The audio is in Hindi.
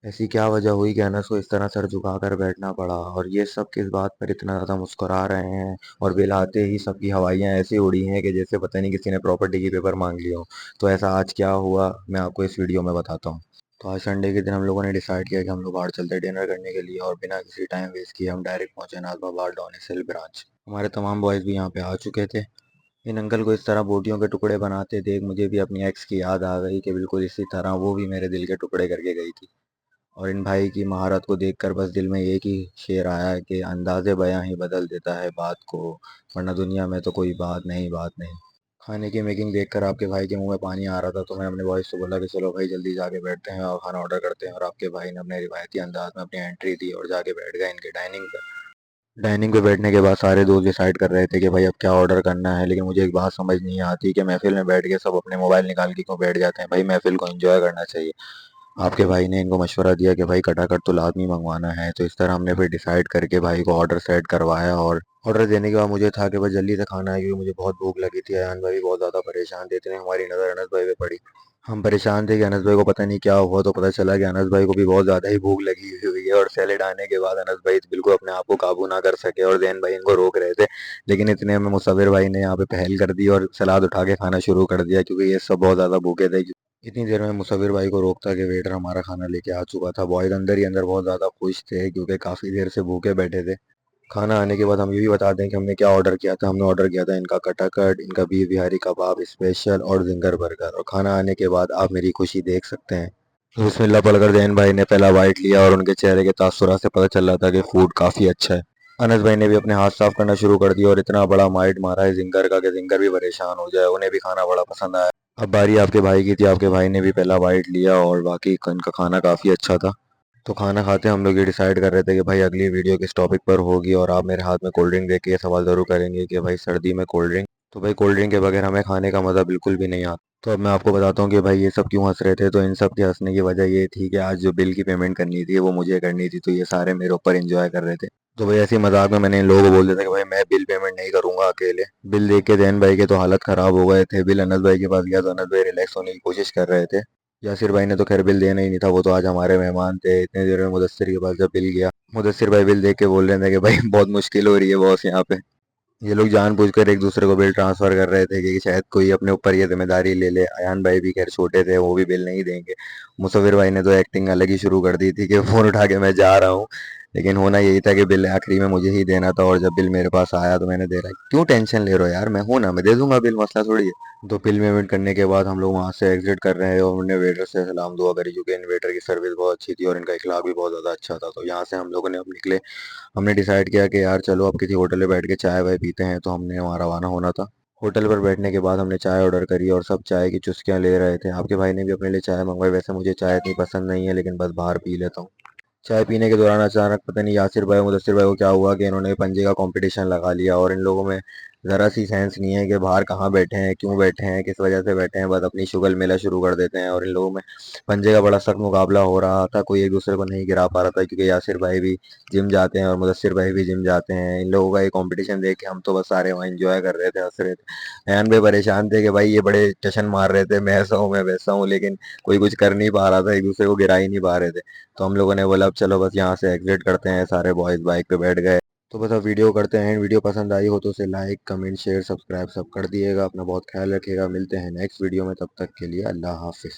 ऐसी क्या वजह हुई कि अनस को इस तरह सर झुकाकर बैठना पड़ा, और ये सब किस बात पर इतना ज़्यादा मुस्कुरा रहे हैं। और बिल आते ही सबकी हवाइयाँ ऐसी उड़ी हैं कि जैसे पता नहीं किसी ने प्रॉपर्टी की पेपर मांग लिया हो। तो ऐसा आज क्या हुआ, मैं आपको इस वीडियो में बताता हूँ। तो आज संडे के दिन हम लोगों ने डिसाइड किया कि हम लोग बाहर चलते हैं डिनर करने के लिए, और बिना किसी टाइम वेस्ट किए हम डायरेक्ट पहुंचे नाजमा बार डोनेसल ब्रांच। हमारे तमाम बॉयज़ भी यहाँ पे आ चुके थे। इन अंकल को इस तरह बोटियों के टुकड़े बनाते देख मुझे भी अपनी एक्स की याद आ गई कि बिल्कुल इसी तरह वो भी मेरे दिल के टुकड़े करके गई थी। और इन भाई की महारत को देखकर बस दिल में एक ही शेर आया है कि अंदाज़े बयां ही बदल देता है बात को, वरना दुनिया में तो कोई बात नहीं, बात नहीं। खाने की मेकिंग देखकर आपके भाई के मुंह में पानी आ रहा था, तो मैं अपने बॉयज़ से बोला कि चलो भाई जल्दी जाके बैठते हैं और खाना ऑर्डर करते हैं। और आपके भाई ने अपने रिवायती अंदाज में अपनी एंट्री दी और जाके बैठ गए इनके डाइनिंग पर। डाइनिंग पे बैठने के बाद सारे दोस्त डिसाइड कर रहे थे कि भाई अब क्या ऑर्डर करना है, लेकिन मुझे एक बात समझ नहीं आती कि महफिल में बैठ के सब अपने मोबाइल निकाल के क्यों बैठ जाते हैं। भाई महफिल को एंजॉय करना चाहिए। आपके भाई ने इनको मशवरा दिया कि भाई कटाकट तो लाजमी मंगवाना है, तो इस तरह हमने फिर डिसाइड करके भाई को ऑर्डर सेट करवाया। और ऑर्डर देने के बाद मुझे था कि बस जल्दी से खाना है, क्योंकि मुझे बहुत भूख लगी थी। अयान भाई भी बहुत ज़्यादा परेशान थे, इतने हमारी नज़र अनस भाई पे पड़ी। हम परेशान थे कि अनस भाई को पता नहीं क्या हुआ, तो पता चला कि अनस भाई को भी बहुत ज़्यादा ही भूख लगी हुई है। और सैलेड आने के बाद अनस भाई बिल्कुल अपने आप को काबू ना कर सके, और जैन भाई इनको रोक रहे थे। लेकिन इतने में मुसव्विर भाई ने यहाँ पे पहल कर दी और सलाद उठा के खाना शुरू कर दिया, क्योंकि ये सब बहुत ज़्यादा भूखे थे। इतनी देर में मुसव्विर भाई को रोकता कि वेटर हमारा खाना लेके आ चुका था। बॉयज अंदर ही अंदर बहुत ज़्यादा खुश थे, क्योंकि काफ़ी देर से भूखे बैठे थे। खाना आने के बाद हम ये भी बता दें कि हमने क्या ऑर्डर किया था। हमने ऑर्डर किया था इनका कटाकट, इनका बीफ बिहारी कबाब स्पेशल और जिंगर बर्गर। और खाना आने के बाद आप मेरी खुशी देख सकते हैं। बिस्मिल्लाह पढ़कर जैन भाई ने पहला बाइट लिया, और उनके चेहरे के तासुरात से पता चल रहा था कि फूड काफ़ी अच्छा है। अनस भाई ने भी अपने हाथ साफ करना शुरू कर दिया और इतना बड़ा माइट मारा है जिंगर का कि जिंगर भी परेशान हो जाए। उन्हें भी खाना बड़ा पसंद आया। अब बारी आपके भाई की थी। आपके भाई ने भी पहला बाइट लिया, और बाकी इनका खाना काफ़ी अच्छा था। तो खाना खाते हम लोग ये डिसाइड कर रहे थे कि भाई अगली वीडियो किस टॉपिक पर होगी। और आप मेरे हाथ में कोल्ड ड्रिंक देख के ये सवाल ज़रूर करेंगे कि भाई सर्दी में कोल्ड ड्रिंक, तो भाई कोल्ड ड्रिंक के बगैर हमें खाने का मज़ा बिल्कुल भी नहीं आता। तो अब मैं आपको बताता हूँ कि भाई ये सब क्यों हंस रहे थे। तो इन सब के हंसने की वजह ये थी कि आज जो बिल की पेमेंट करनी थी वो मुझे करनी थी, तो ये सारे मेरे ऊपर एंजॉय कर रहे थे। तो भाई ऐसी मजाक में मैंने इन लोगों को बोल दिया था कि भाई मैं बिल पेमेंट नहीं करूंगा अकेले। बिल देख के जैन भाई के तो हालत खराब हो गए थे। बिल अनस भाई के पास गया तो अनस भाई रिलैक्स होने की कोशिश कर रहे थे। यासिर भाई ने तो खैर बिल देना ही नहीं था, वो तो आज हमारे मेहमान थे। इतने देर में मुदस्सिर के पास जब बिल गया, मुदस्सिर भाई बिल देख के बोल रहे थे कि भाई बहुत मुश्किल हो रही है बॉस यहाँ पे। ये लोग जानबूझकर एक दूसरे को बिल ट्रांसफर कर रहे थे कि शायद कोई अपने ऊपर ये जिम्मेदारी ले ले। अयान भाई भी खैर छोटे थे, वो भी बिल नहीं देंगे। मुसव्विर भाई ने तो एक्टिंग अलग ही शुरू कर दी थी कि फोन उठा के मैं जा रहा हूँ। लेकिन होना यही था कि बिल आखिरी में मुझे ही देना था, और जब बिल मेरे पास आया तो मैंने दे रहा। क्यों टेंशन ले रहे हो यार, मैं हूं ना, मैं दे दूंगा बिल, मसला थोड़ी है। तो बिल पेमेंट करने के बाद हम लोग वहां से एग्जिट कर रहे हैं, और उन्होंने वेटर से सलाम दुआ करी, क्योंकि इन वेटर की सर्विस बहुत अच्छी थी और इनका इखलाक भी बहुत ज़्यादा अच्छा था। तो यहाँ से हम लोगों ने अब निकले। हमने डिसाइड किया कि यार चलो अब किसी होटल में बैठ के चाय वाय पीते हैं, तो हमने वहाँ रवाना होना था। होटल पर बैठने के बाद हमने चाय ऑर्डर करी, और सब चाय की चुस्कियाँ ले रहे थे। आपके भाई ने भी अपने लिए चाय मंगवाई। वैसे मुझे चाय इतनी पसंद नहीं है, लेकिन बस बाहर पी लेता हूँ। चाय पीने के दौरान अचानक पता नहीं यासिर भाई और मुदस्सिर भाई को क्या हुआ कि इन्होंने पंजे का कंपटीशन लगा लिया। और इन लोगों में ज़रा सी सेंस नहीं है कि बाहर कहाँ बैठे हैं, क्यों बैठे हैं, किस वजह से बैठे हैं। बस अपनी शुगल मेला शुरू कर देते हैं। और इन लोगों में पंजे का बड़ा सख्त मुकाबला हो रहा था। कोई एक दूसरे को नहीं गिरा पा रहा था, क्योंकि यासिर भाई भी जिम जाते हैं और मुदस्सिर भाई भी जिम जाते हैं। इन लोगों का ये कंपटीशन देख के हम तो बस सारे वहाँ एंजॉय कर रहे थे, हंस रहे थे। अयान भाई परेशान थे कि भाई ये बड़े जश्न मार रहे थे, मैं ऐसा हूँ मैं वैसा हूँ, लेकिन कोई कुछ कर नहीं पा रहा था, एक दूसरे को गिरा ही नहीं पा रहे थे। तो हम लोगों ने बोला अब चलो बस यहाँ से एग्जिट करते हैं। सारे बॉयज बाइक पे बैठ गए। तो बस अब वीडियो करते हैं। वीडियो पसंद आई हो तो उसे लाइक कमेंट शेयर सब्सक्राइब सब कर दिएगा। अपना बहुत ख्याल रखिएगा। मिलते हैं नेक्स्ट वीडियो में, तब तक के लिए अल्लाह हाफिज।